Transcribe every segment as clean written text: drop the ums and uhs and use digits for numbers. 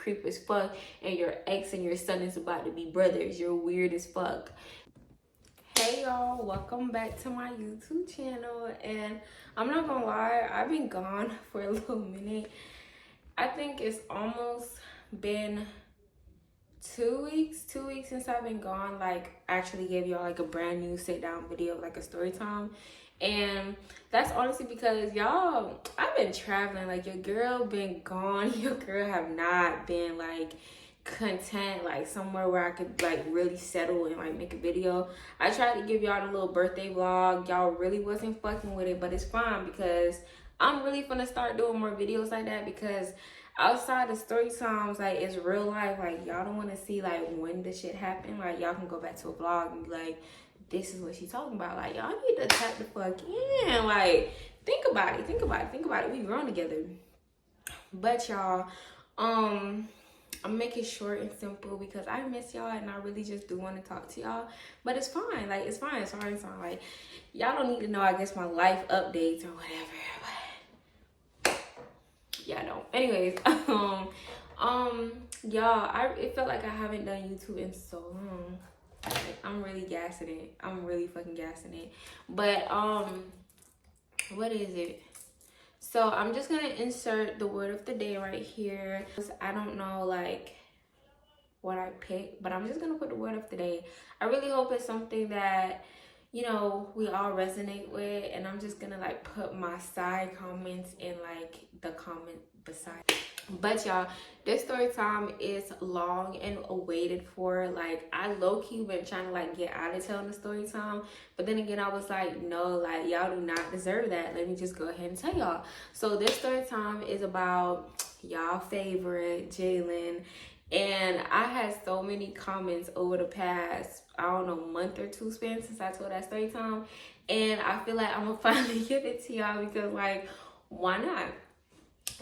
creep as fuck, and your ex and your son is about to be brothers. You're weird as fuck. Hey y'all, welcome back to my YouTube channel. And I'm not gonna lie, I've been gone for a little minute. I think it's almost been 2 weeks since I've been gone. Like, actually gave y'all like a brand new sit down video, like a story time. And that's honestly because y'all, I've been traveling. Like, your girl been gone. Your girl have not been like content, like somewhere where I could like really settle and like make a video. I tried to give y'all a little birthday vlog. Y'all really wasn't fucking with it, but it's fine because I'm really gonna start doing more videos like that, because outside of story times, like, it's real life. Like, y'all don't want to see like when the shit happened. Like, y'all can go back to a vlog and be like, this is what she's talking about. Like, y'all need to tap the fuck in. Like, think about it. We grown together. But y'all, I'm making short and simple because I miss y'all and I really just do want to talk to y'all. But it's fine. Like, it's fine. Like, y'all don't need to know, I guess, my life updates or whatever. But yeah, don't. Anyways, y'all, it felt like I haven't done YouTube in so long. Like, I'm really gassing it. I'm really fucking gassing it. But what is it? So I'm just gonna insert the word of the day right here. I don't know like what I picked, but I'm just gonna put the word of the day. I really hope it's something that, you know, we all resonate with, and I'm just gonna like put my side comments in like the comment beside. But y'all, this story time is long and awaited for. Like, I low-key been trying to like get out of telling the story time, but then again I was like, no, like, y'all do not deserve that. Let me just go ahead and tell y'all. So this story time is about y'all favorite Jalen, and I had so many comments over the past, I don't know, month or two span since I told that story time, and I feel like I'm gonna finally give it to y'all because, like, why not?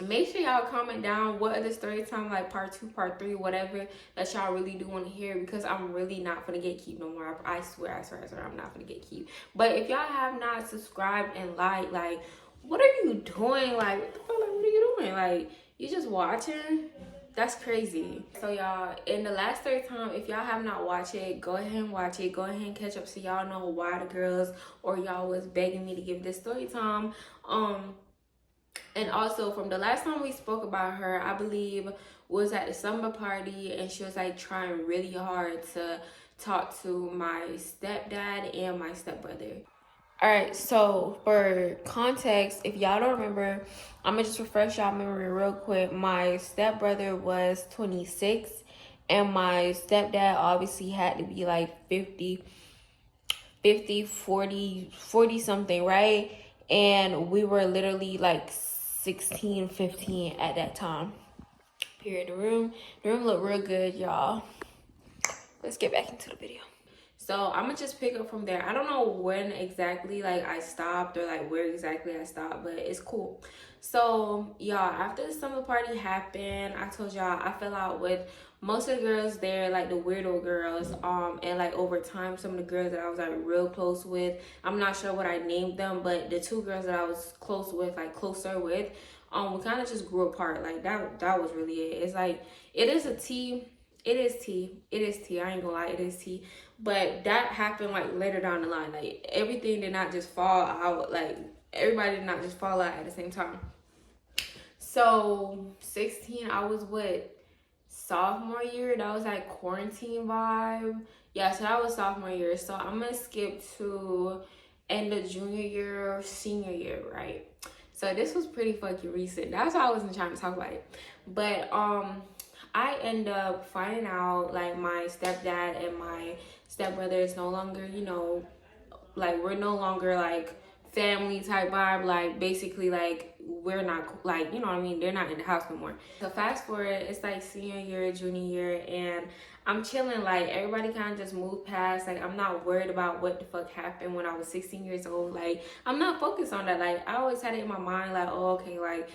Make sure y'all comment down what other story time, like part 2, part 3, whatever, that y'all really do want to hear, because I'm really not gonna gatekeep no more. I swear I'm not gonna gatekeep. But if y'all have not subscribed and liked, like, what are you doing? Like, what the fuck? Like, what are you doing? Like, you just watching? That's crazy. So y'all, in the last story time, if y'all have not watched it, go ahead and watch it. Go ahead and catch up so y'all know why the girls or y'all was begging me to give this story time. And also, from the last time we spoke about her, I believe was at the summer party, and she was like trying really hard to talk to my stepdad and my stepbrother. All right, so for context, if y'all don't remember, I'm gonna just refresh y'all memory real quick. My stepbrother was 26, and my stepdad obviously had to be like 50, 40 something, right? And we were literally like 16, 15 at that time. Period. The room looked real good, y'all. Let's get back into the video. So I'm gonna just pick up from there. I don't know when exactly like I stopped or like where exactly I stopped, but it's cool. So y'all, after the summer party happened, I told y'all I fell out with most of the girls there, like the weirdo girls, and like over time some of the girls that I was like real close with, I'm not sure what I named them, but the two girls that I was closer with, we kind of just grew apart. Like, that was really it. It's like, it is tea. I ain't gonna lie, it is tea. But that happened like later down the line. Like, everything did not just fall out. Like, everybody did not just fall out at the same time. So 16, I was what, sophomore year? That was like quarantine vibe. Yeah, so that was sophomore year. So I'm gonna skip to end of junior year, senior year, right? So this was pretty fucking recent. That's why I wasn't trying to talk about it. But I end up finding out like my stepdad and my stepbrother is no longer, you know, like, we're no longer like family type vibe. Like, basically, like, we're not, like, you know what I mean, they're not in the house no more. So fast forward, it's like senior year, junior year, and I'm chilling. Like, everybody kind of just moved past. Like, I'm not worried about what the fuck happened when I was 16 years old. Like, I'm not focused on that. Like, I always had it in my mind, like, oh, okay, like,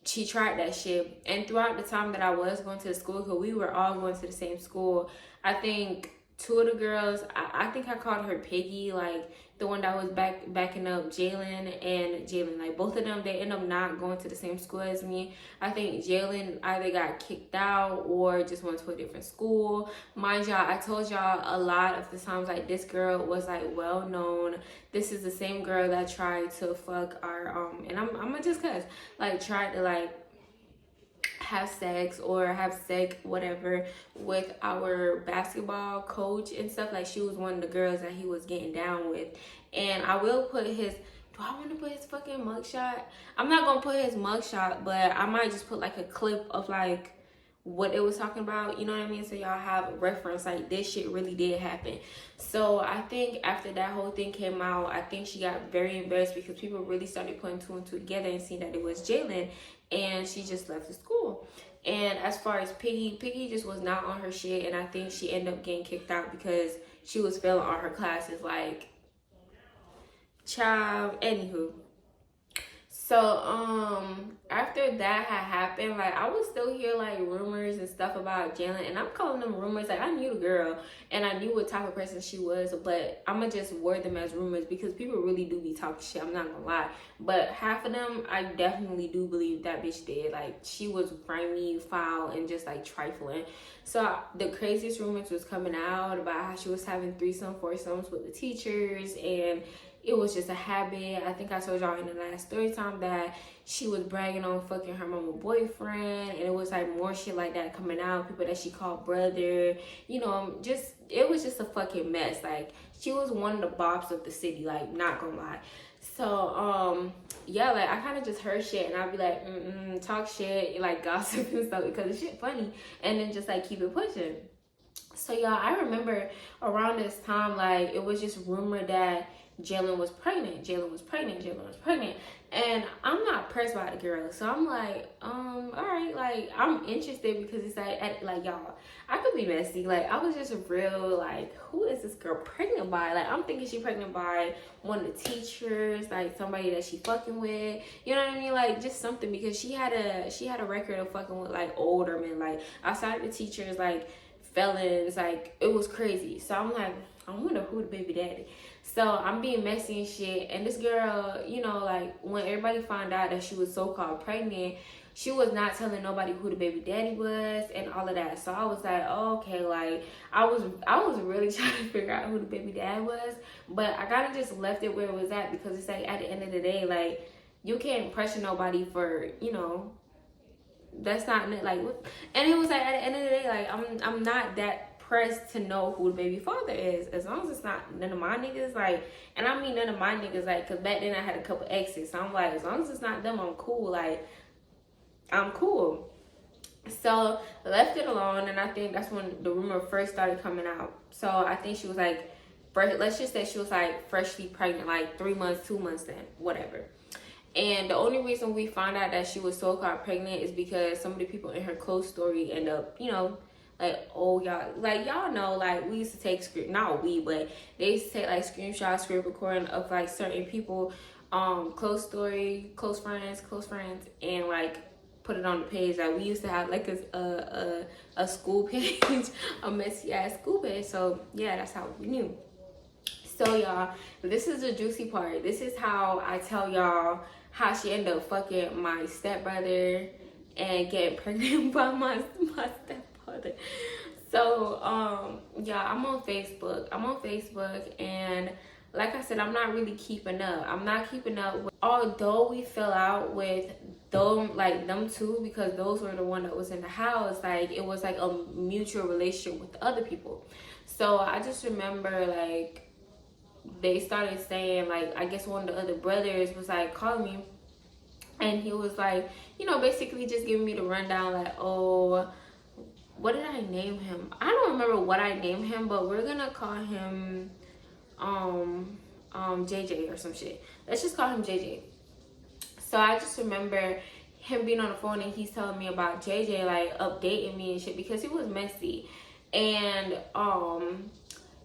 she tried that shit. And throughout the time that I was going to the school, because we were all going to the same school, I think two of the girls, I think I called her Piggy, like the one that was backing up Jalen, like both of them, they end up not going to the same school as me. I think Jalen either got kicked out or just went to a different school. Mind y'all, I told y'all a lot of the times, like this girl was like well known. This is the same girl that tried to fuck our and I'm gonna just cuss, like tried to like have sex whatever with our basketball coach and stuff. Like she was one of the girls that he was getting down with. And I will put his, do I want to put his fucking mugshot? I'm not gonna put his mugshot, but I might just put like a clip of like what it was talking about, you know what I mean, so y'all have a reference, like this shit really did happen. So I think after that whole thing came out, I think she got very embarrassed because people really started putting two and two together and seeing that it was Jalen, and she just left the school. And as far as Piggy just was not on her shit, and I think she ended up getting kicked out because she was failing all her classes, like child. Anywho, so after that had happened, like I would still hear like rumors and stuff about Jalen, and I'm calling them rumors. Like I knew the girl and I knew what type of person she was, but I'm gonna just word them as rumors because people really do be talking shit, I'm not gonna lie. But half of them I definitely do believe that bitch did. Like she was grimy, foul, and just like trifling. So the craziest rumors was coming out about how she was having foursomes with the teachers, and it was just a habit. I think I told y'all in the last story time that she was bragging on fucking her mama boyfriend, and it was like more shit like that coming out. People that she called brother, you know, just it was just a fucking mess. Like she was one of the bops of the city, like not gonna lie. So yeah, like I kind of just heard shit and I'd be like talk shit, like gossip and stuff because the shit funny, and then just like keep it pushing. So y'all, I remember around this time, like it was just rumored that Jalen was pregnant, and I'm not pressed by the girl, so I'm like, all right, like I'm interested because it's like y'all, I could be messy. Like I was just real like, who is this girl pregnant by? Like I'm thinking she pregnant by one of the teachers, like somebody that she fucking with, you know what I mean? Like just something, because she had a record of fucking with like older men, like outside the teachers, like felons, like it was crazy. So I'm like, I wonder who the baby daddy. So I'm being messy and shit, and this girl, you know, like when everybody found out that she was so-called pregnant, she was not telling nobody who the baby daddy was and all of that. So I was like, oh, okay, like I was really trying to figure out who the baby dad was, but I kind of just left it where it was at because it's like at the end of the day, like you can't pressure nobody for, you know, that's not like, and it was like at the end of the day, like I'm not that pressed to know who the baby father is, as long as it's not none of my niggas, like, and I mean none of my niggas, like, because back then I had a couple exes, so I'm like, as long as it's not them, I'm cool, like, I'm cool. So left it alone, and I think that's when the rumor first started coming out. So I think she was like, let's just say she was like freshly pregnant, like 3 months, 2 months then, whatever. And the only reason we found out that she was so-called pregnant is because some of the people in her close story end up, you know, like, oh, y'all know, like, we used to take but they used to take like screenshots, screen recording of like certain people, close friends, and like put it on the page. Like we used to have like a school page, a messy ass school page. So yeah, that's how we knew. So y'all, this is the juicy part. This is how I tell y'all how she ended up fucking my stepbrother and getting pregnant by my stepfather. So yeah, I'm on Facebook, and like I said, I'm not really keeping up. Although we fell out with them two, because those were the one that was in the house, like it was like a mutual relationship with other people. So I just remember like they started saying, like, I guess one of the other brothers was like calling me, and he was like, you know, basically just giving me the rundown, like, oh, what did I name him? I don't remember what I named him, but we're gonna call him JJ or some shit. Let's just call him JJ. So I just remember him being on the phone and he's telling me about JJ, like updating me and shit, because he was messy. And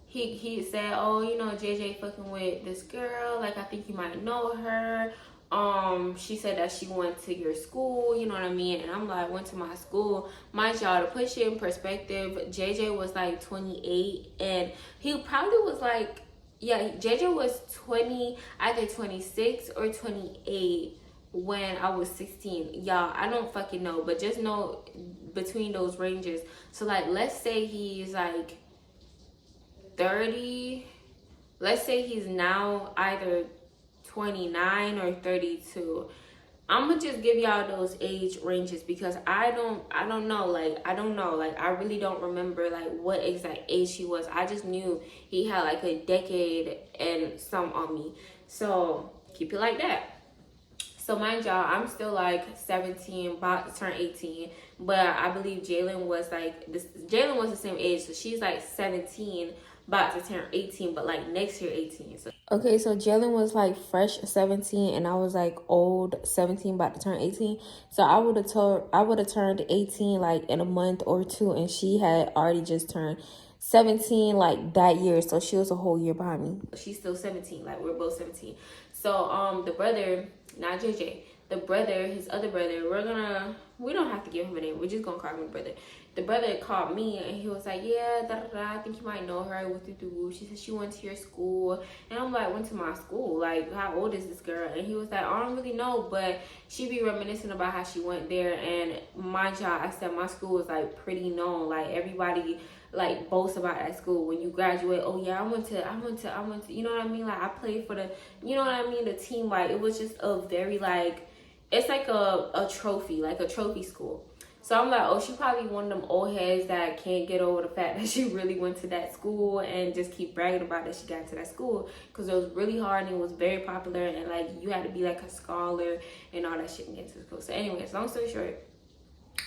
he said, oh, you know, JJ fucking with this girl, like I think you might know her, She said that she went to your school, you know what I mean? And I'm like, went to my school. Mind y'all, to push it in perspective, JJ was like 28, and he probably was like, yeah, JJ was 20, either 26 or 28 when I was 16. Y'all, I don't fucking know, but just know between those ranges. So like, let's say he's like 30. Let's say he's now either 29 or 32. I'm gonna just give y'all those age ranges because I don't know, like I really don't remember like what exact age he was. I just knew he had like a decade and some on me, so keep it like that. So mind y'all, I'm still like 17, about to turn 18, but I believe Jalen was like this. Jalen was the same age, so she's like 17, about to turn 18, but like next year 18. So okay, so Jalen was like fresh 17, and I was like old 17, about to turn 18. So I would have turned 18 like in a month or two, and she had already just turned 17 like that year, so she was a whole year behind me. She's still 17, like we're both 17. So the brother, not JJ, the brother, his other brother, we don't have to give him a name, we're just gonna call him brother. The brother called me and he was like, yeah, da da da, I think you might know her, with the she said she went to your school. And I'm like, went to my school, like how old is this girl? And he was like, I don't really know, but she be reminiscing about how she went there. And mind y'all, I said my school was like pretty known, like everybody like boasts about that school. When you graduate, oh yeah, I went to, you know what I mean? Like I played for the, you know what I mean, the team. Like it was just a very like, it's like a trophy, like a trophy school. So I'm like, oh, she probably one of them old heads that can't get over the fact that she really went to that school and just keep bragging about that she got to that school, because it was really hard and it was very popular, and like you had to be like a scholar and all that shit to get to the school. So anyways, long story short,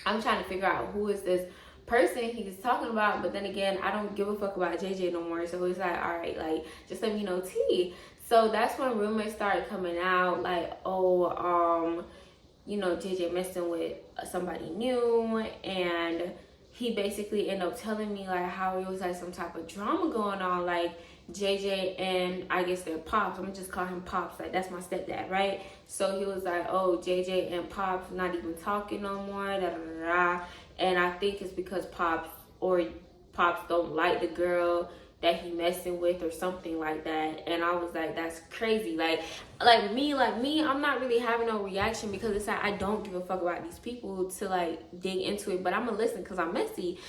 I'm trying to figure out who is this person he's talking about, but then again, I don't give a fuck about JJ no more. So he's like, all right, like just let me know T. So that's when rumors started coming out, like, oh, you know, JJ messing with somebody new, and he basically ended up telling me like how it was like some type of drama going on, like JJ and I guess their pops, I'm gonna just call him Pops, like that's my stepdad, right? So he was like, oh, JJ and Pops not even talking no more, da da da da. And I think it's because Pops don't like the girl that he messing with or something like that. And I was like, that's crazy. Like me, I'm not really having no reaction because it's like I don't give a fuck about these people to like dig into it, but I'm gonna listen because I'm messy.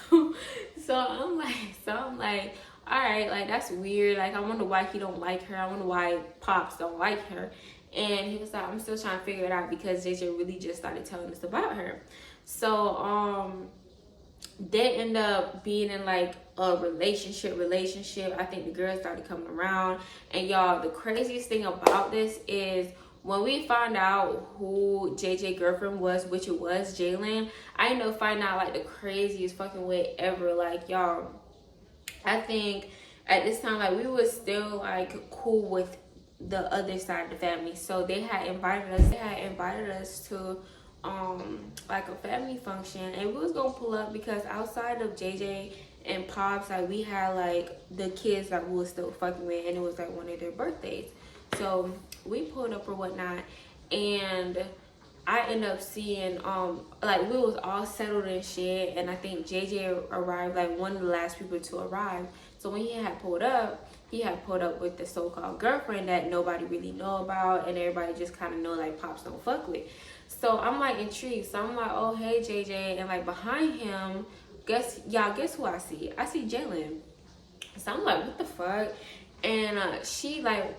So I'm like, all right, like that's weird. Like I wonder why he don't like her. I wonder why Pops don't like her. And he was like, I'm still trying to figure it out because JJ really just started telling us about her. So they end up being in like a relationship. I think the girl started coming around, and y'all, the craziest thing about this is when we found out who JJ girlfriend was, which it was Jalen, I ended up finding out like the craziest fucking way ever. Like y'all, I think at this time like we were still like cool with the other side of the family, so they had invited us to like a family function, and we was gonna pull up because outside of JJ and Pops, like we had like the kids that we was still fucking with, and it was like one of their birthdays. So we pulled up or whatnot, and I ended up seeing like we was all settled and shit, and I think JJ arrived like one of the last people to arrive. So when he had pulled up with the so-called girlfriend that nobody really know about, and everybody just kind of know like Pops don't fuck with. So I'm like intrigued. So I'm like, oh hey JJ, and like behind him, guess who I see? I see Jalen. So I'm like, what the fuck? And she like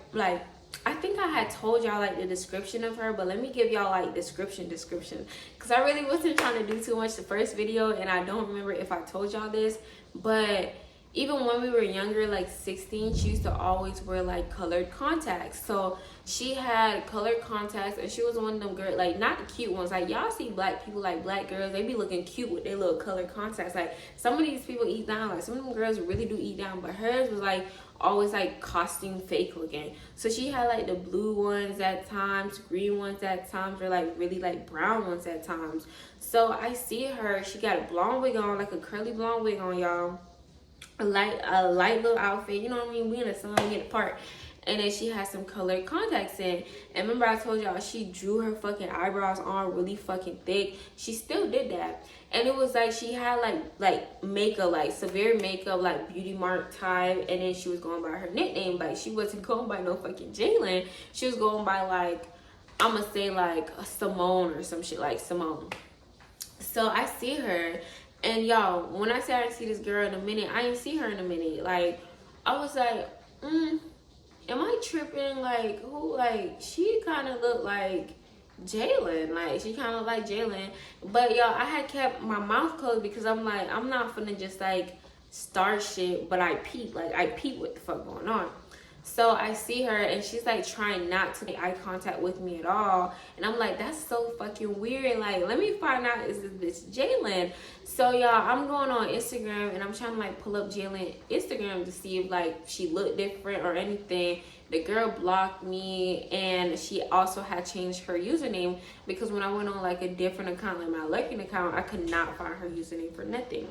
I think I had told y'all like the description of her, but let me give y'all like description because I really wasn't trying to do too much the first video, and I don't remember if I told y'all this, but even when we were younger, like 16, she used to always wear like colored contacts. So she had colored contacts, and she was one of them girls, like not the cute ones. Like y'all see black people, like black girls, they be looking cute with their little colored contacts. Like some of these people eat down, like some of them girls really do eat down, but hers was like always like costume fake looking. So she had like the blue ones at times, green ones at times, or like really like brown ones at times. So I see her, she got a blonde wig on, like a curly blonde wig on, y'all. A light little outfit, you know what I mean? We in the sun, we in the park. and then she had some colored contacts in. And remember I told y'all she drew her fucking eyebrows on really fucking thick. She still did that. And it was like she had like makeup, like severe makeup, like beauty mark type. And then she was going by her nickname. Like she wasn't going by no fucking Jalen. She was going by like, I'ma say like Simone or some shit, like Simone. So I see her, and y'all, when I say I didn't see this girl in a minute, I didn't see her in a minute. Like, I was like, am I tripping? Like, who? Like, she kind of looked like Jalen. Like, she kind of looked like Jalen. But y'all, I had kept my mouth closed because I'm like, I'm not finna just like start shit, but I peep. Like, I peep what the fuck going on. So I see her, and she's like trying not to make eye contact with me at all. And I'm like, that's so fucking weird. Like, let me find out, is this bitch Jalen? So y'all, I'm going on Instagram, and I'm trying to like pull up Jalen Instagram to see if like she looked different or anything. The girl blocked me, and she also had changed her username because when I went on like a different account, like my Lurking account, I could not find her username for nothing.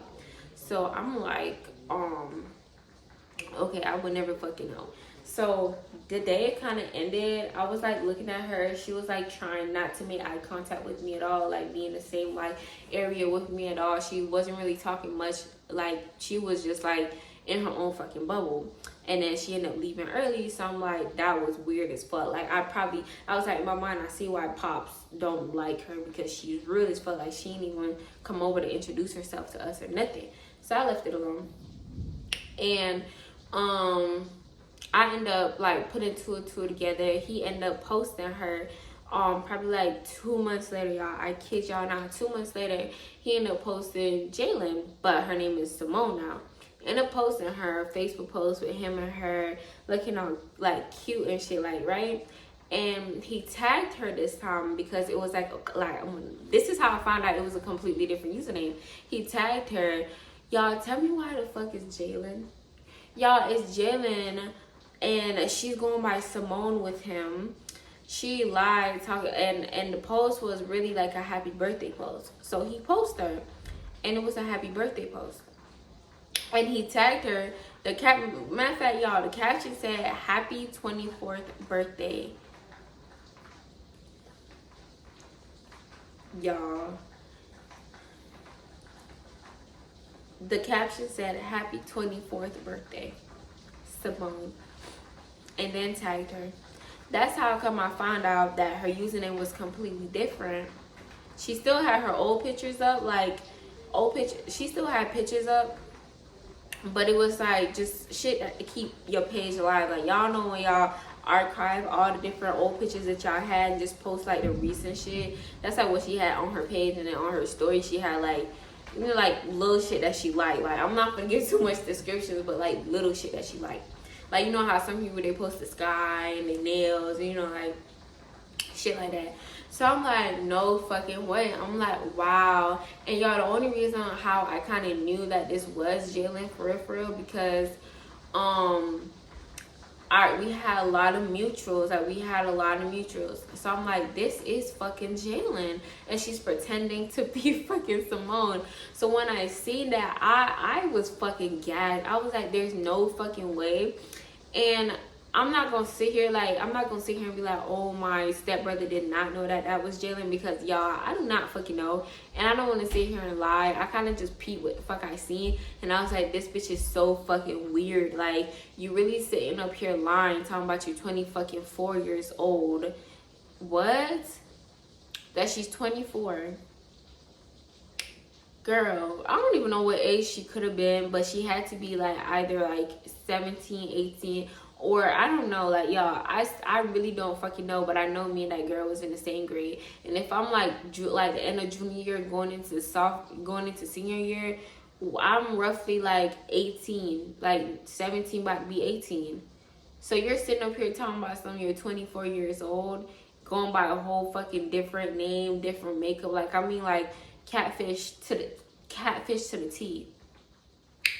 So I'm like, okay, I would never fucking know. So the day it kind of ended, I was like looking at her. She was like trying not to make eye contact with me at all, like be in the same like area with me at all. She wasn't really talking much. Like she was just like in her own fucking bubble. And then she ended up leaving early. So I'm like, that was weird as fuck. Like I was like, in my mind, I see why Pops don't like her, because she's real as fuck. Like she didn't even come over to introduce herself to us or nothing. So I left it alone. And I ended up like putting two and two together. He ended up posting her probably like 2 months later, y'all. I kid y'all not. 2 months later, he ended up posting Jalen, but her name is Simone now. Ended up posting her Facebook post with him and her looking all like cute and shit, like, right? And he tagged her this time because it was like this is how I found out it was a completely different username. He tagged her. Y'all, tell me why the fuck is Jalen? Y'all, it's Jalen, and she's going by Simone with him. She lied, and the post was really like a happy birthday post. So he posted her, and it was a happy birthday post. And he tagged her. Matter of fact, y'all, the caption said, "Happy 24th birthday." Y'all. The caption said, "Happy 24th birthday, Simone," and then tagged her. That's how come I found out that her username was completely different. She still had her old pictures up, like old picture. She still had pictures up, but it was like just shit that to keep your page alive. Like y'all know when y'all archive all the different old pictures that y'all had and just post like the recent shit. That's like what she had on her page, and then on her story she had like, you know, like little shit that she liked. Like I'm not gonna give too much descriptions, but like little shit that she liked. Like you know how some people they post the sky and their nails, and you know, like shit like that. So I'm like, no fucking way. I'm like, wow. And y'all, the only reason how I kind of knew that this was Jalen for real, because we had a lot of mutuals. So I'm like, this is fucking Jalen, and she's pretending to be fucking Simone. So when I seen that, I was fucking gagged. I was like, there's no fucking way. And I'm not gonna sit here and be like, oh, my stepbrother did not know that was Jalen, because y'all, I do not fucking know, and I don't want to sit here and lie. I kind of just peeped what the fuck I seen, and I was like, this bitch is so fucking weird. Like, you really sitting up here lying, talking about you 24 years old. What? That she's 24. Girl, I don't even know what age she could have been, but she had to be like either like 17, 18, or I don't know. Like y'all, I really don't fucking know, but I know me and that girl was in the same grade. And if I'm like the end of junior year going into senior year, I'm roughly like 18, like 17 about to be 18. So you're sitting up here talking about something, you're 24 years old, going by a whole fucking different name, different makeup. Like, I mean, like catfish to the T.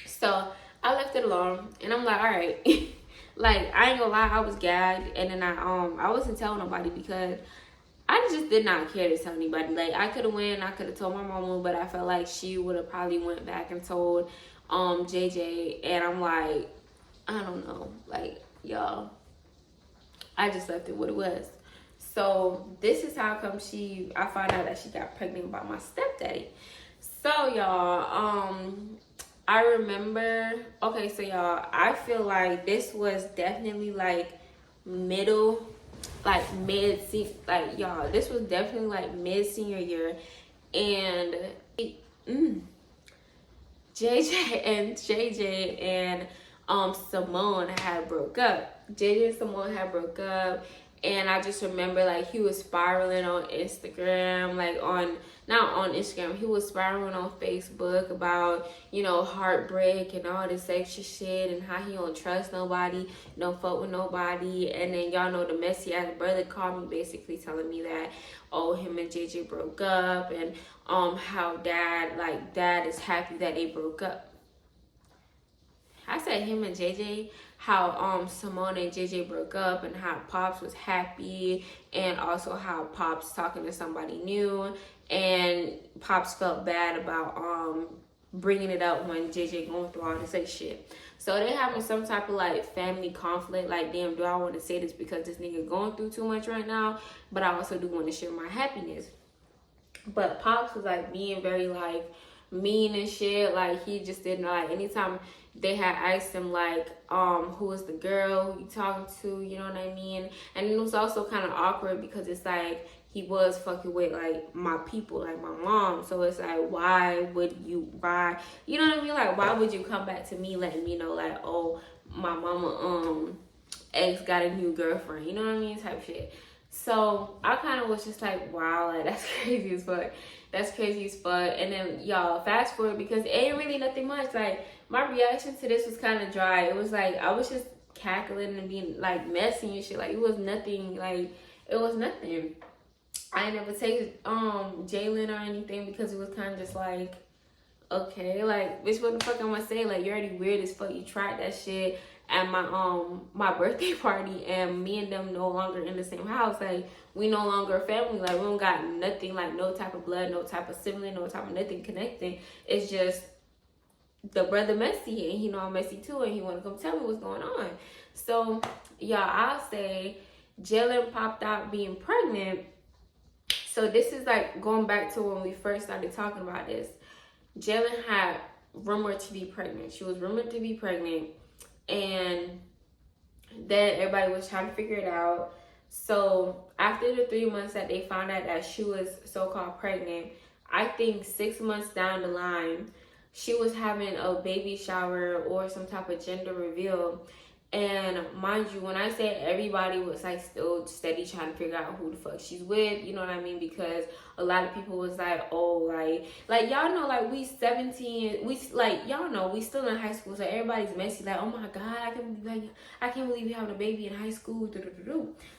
So I left it alone, and I'm like, all right. Like, I ain't gonna lie, I was gagged, and then I wasn't telling nobody because I just did not care to tell anybody. Like, I could have told my mama, but I felt like she would have probably went back and told JJ, and I'm like, I don't know, like, y'all, I just left it what it was. So this is how come I found out that she got pregnant by my stepdaddy. So y'all, I remember, okay, so y'all, I feel like this was definitely like middle, like mid, like y'all, this was definitely like mid senior year, and JJ and Simone had broke up. JJ and Simone had broke up, and I just remember like he was spiraling on Instagram, like not on Instagram, he was spiraling on Facebook about, you know, heartbreak and all this extra shit, and how he don't trust nobody, don't fuck with nobody. And then y'all know the messy ass brother called me basically telling me that, oh, him and JJ broke up, and how dad is happy that they broke up. I said him and JJ, how Simone and JJ broke up, and how Pops was happy, and also how Pops talking to somebody new, and Pops felt bad about bringing it up when JJ going through all this shit. So they having some type of like family conflict, like, damn, do I want to say this because this nigga going through too much right now, but I also do want to share my happiness. But Pops was like being very like mean and shit. Like, he just didn't like, anytime they had asked him like, who is the girl who you talking to, you know what I mean? And it was also kind of awkward because it's like he was fucking with like my people, like my mom. So it's like, you know what I mean? Like, why would you come back to me letting me know like, oh, my mama ex got a new girlfriend, you know what I mean, type shit. So I kind of was just like, wow, like, that's crazy as fuck. That's crazy as fuck. And then y'all fast forward, because it ain't really nothing much. Like, my reaction to this was kind of dry. It was like I was just cackling and being like messy and shit. Like, it was nothing. Like, it was nothing. I ain't never take Jalen or anything, because it was kind of just like, okay, like, bitch, what the fuck I'm gonna say? Like, you're already weird as fuck. You tried that shit at my birthday party, and me and them no longer in the same house. Like, we no longer a family. Like, we don't got nothing, like no type of blood, no type of sibling, no type of nothing connecting. It's just the brother messy, and he know I'm messy too, and he want to come tell me what's going on. So y'all, I'll say Jalen popped out being pregnant. So this is like going back to when we first started talking about this. Jalen had rumored to be pregnant. She was rumored to be pregnant, and then everybody was trying to figure it out. So after the 3 months that they found out that she was so-called pregnant, I think 6 months down the line, she was having a baby shower or some type of gender reveal. And mind you, when I say everybody was like still steady trying to figure out who the fuck she's with, you know what I mean? Because a lot of people was like, oh, like y'all know, like, we 17, we like, y'all know we still in high school, so everybody's messy, like, oh my god, I can't believe you're having a baby in high school.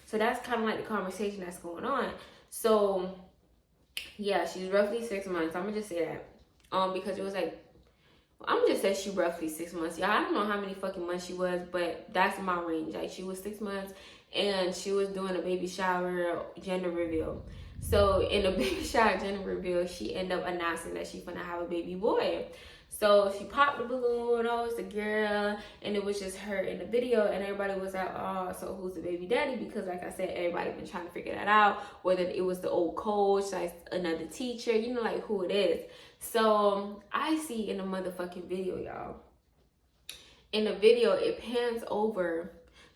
So that's kind of like the conversation that's going on. So yeah, she's roughly 6 months. I'm gonna just say that because it was like, I'm gonna just say she roughly 6 months. Y'all, I don't know how many fucking months she was, but that's my range. Like, she was 6 months, and she was doing a baby shower gender reveal. So in the baby shower gender reveal, she ended up announcing that she's gonna have a baby boy. So she popped the balloon, oh, it's a girl, and it was just her in the video, and everybody was like, oh, so who's the baby daddy? Because like I said, everybody been trying to figure that out, whether it was the old coach, like another teacher, you know, like who it is. So I see in the motherfucking video, y'all, in the video, it pans over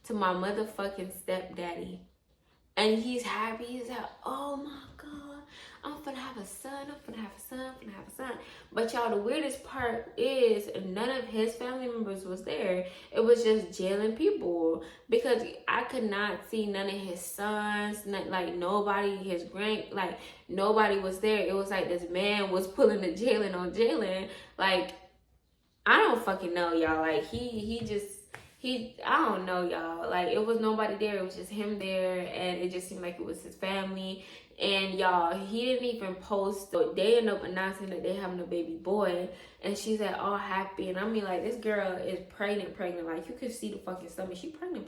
to my motherfucking stepdaddy, and he's happy. He's like, oh my god, I'm finna have a son, I'm finna have a son, I'm finna have a son. But y'all, the weirdest part is none of his family members was there. It was just Jalen people, because I could not see none of his sons, like nobody, his like nobody was there. It was like this man was pulling the Jalen on Jalen. Like, I don't fucking know, y'all. Like, I don't know, y'all. Like, it was nobody there. It was just him there, and it just seemed like it was his family. And y'all, he didn't even post. So they ended up announcing that they're having a baby boy, and she's like all happy. And I mean, like, this girl is pregnant. Like, you could see the fucking stomach. She pregnant.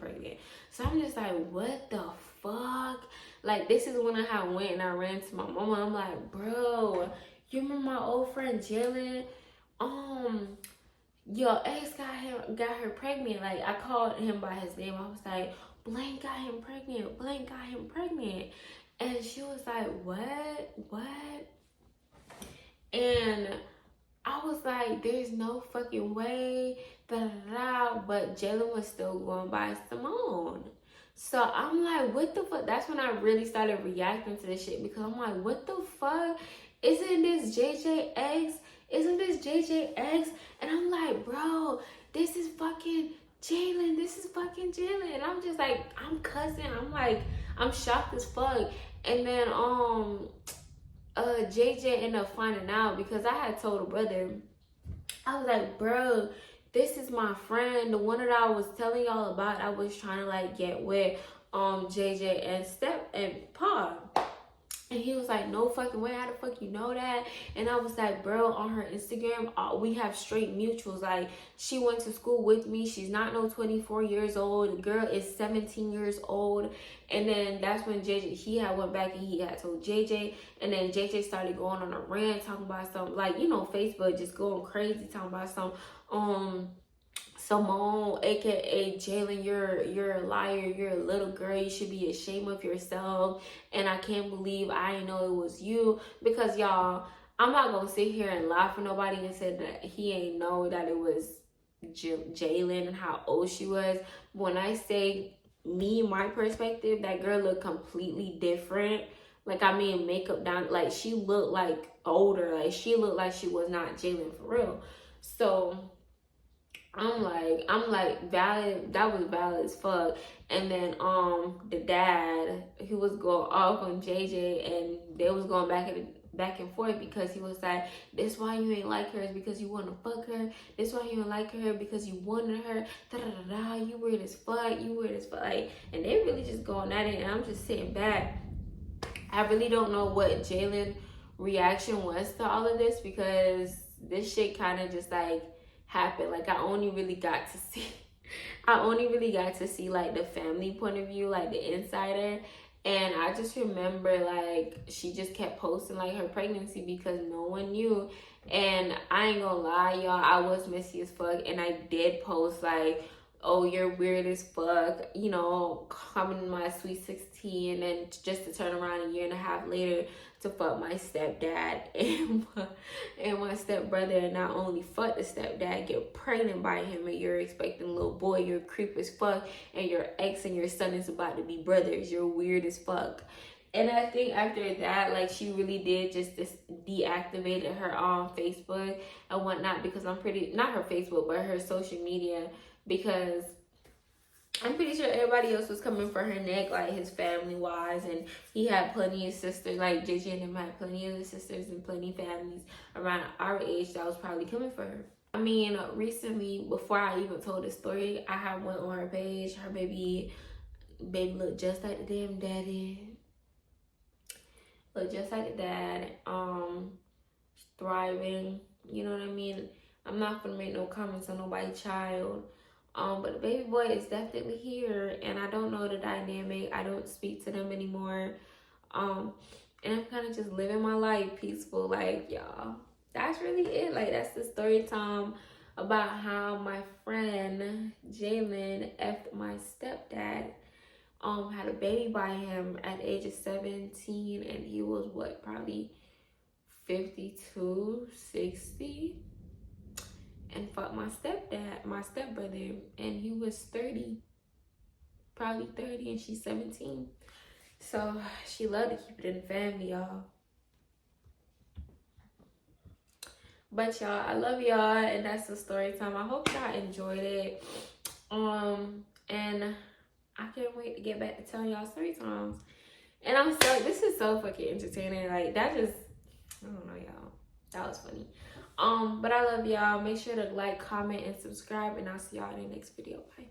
So I'm just like, what the fuck? Like, this is when I went and I ran to my mama. I'm like, bro, you remember my old friend Jalen? Your ex got her pregnant. Like, I called him by his name. I was like, Blank got him pregnant, Blank got him pregnant. And she was like, what? And I was like, there's no fucking way, but Jalen was still going by Simone. So I'm like, what the fuck? That's when I really started reacting to this shit, because I'm like, what the fuck? Isn't this JJX? Isn't this JJX? And I'm like, bro, this is fucking Jalen. This is fucking Jalen. And I'm just like, I'm cussing. I'm like, I'm shocked as fuck. And then JJ ended up finding out, because I had told a brother, I was like, bro, this is my friend, the one that I was telling y'all about. I was trying to like get with JJ and Step and Pa. And he was like, no fucking way, how the fuck you know that? And I was like, bro, on her Instagram, we have straight mutuals. Like, she went to school with me. She's not no 24 years old. The girl is 17 years old. And then that's when JJ, he had went back and he had told JJ. And then JJ started going on a rant, talking about some, like, you know, Facebook just going crazy, talking about some, Simone, aka Jalen, you're a liar, you're a little girl, you should be ashamed of yourself, and I can't believe I didn't know it was you. Because y'all, I'm not gonna sit here and laugh at nobody and say that he ain't know that it was Jalen and how old she was. When I say me, my perspective, that girl looked completely different. Like, I mean, makeup down, like, she looked like older, like she looked like she was not Jalen for real. So I'm like valid, that was valid as fuck. And then the dad, he was going off on JJ, and they was going back and forth, because he was like, this why you ain't like her, is because you want to fuck her. This why you ain't like her, because you wanted her. You weird as fuck, you weird as fuck. Like, and they really just going at it, and I'm just sitting back. I really don't know what Jalen's reaction was to all of this, because this shit kind of just like happened. Like, I only really got to see like the family point of view, like the insider. And I just remember, like, she just kept posting like her pregnancy because no one knew. And I ain't gonna lie, y'all, I was messy as fuck, and I did post like, oh, you're weird as fuck, you know, coming in my sweet 16, and then just to turn around a year and a half later to fuck my stepdad and my stepbrother, and not only fuck the stepdad, get pregnant by him, and you're expecting a little boy, you're creep as fuck, and your ex and your son is about to be brothers. You're weird as fuck. And I think after that, like, she really did just deactivated her on Facebook and whatnot, because I'm pretty, not her Facebook, but her social media, because I'm pretty sure everybody else was coming for her neck, like his family wise, and he had plenty of sisters, like JJ and him had plenty of sisters and plenty of families around our age that was probably coming for her. I mean, recently, before I even told the story, I had went on her page. Her baby looked just like the damn daddy. Looked just like the dad. Thriving. You know what I mean? I'm not gonna make no comments on nobody's child. But the baby boy is definitely here, and I don't know the dynamic. I don't speak to them anymore. And I'm kind of just living my life peaceful, like, y'all. That's really it. Like, that's the story time about how my friend Jalen effed my stepdad. Had a baby by him at the age of 17, and he was what, probably 52, 60. And fuck my stepdad, my stepbrother, and he was 30, probably 30, and she's 17. So she loved to keep it in the family, y'all. But y'all, I love y'all, and that's the story time. I hope y'all enjoyed it. And I can't wait to get back to telling y'all story times. And this is so fucking entertaining. Like, that just, I don't know, y'all. That was funny. But I love y'all. Make sure to like, comment, and subscribe, and I'll see y'all in the next video. Bye.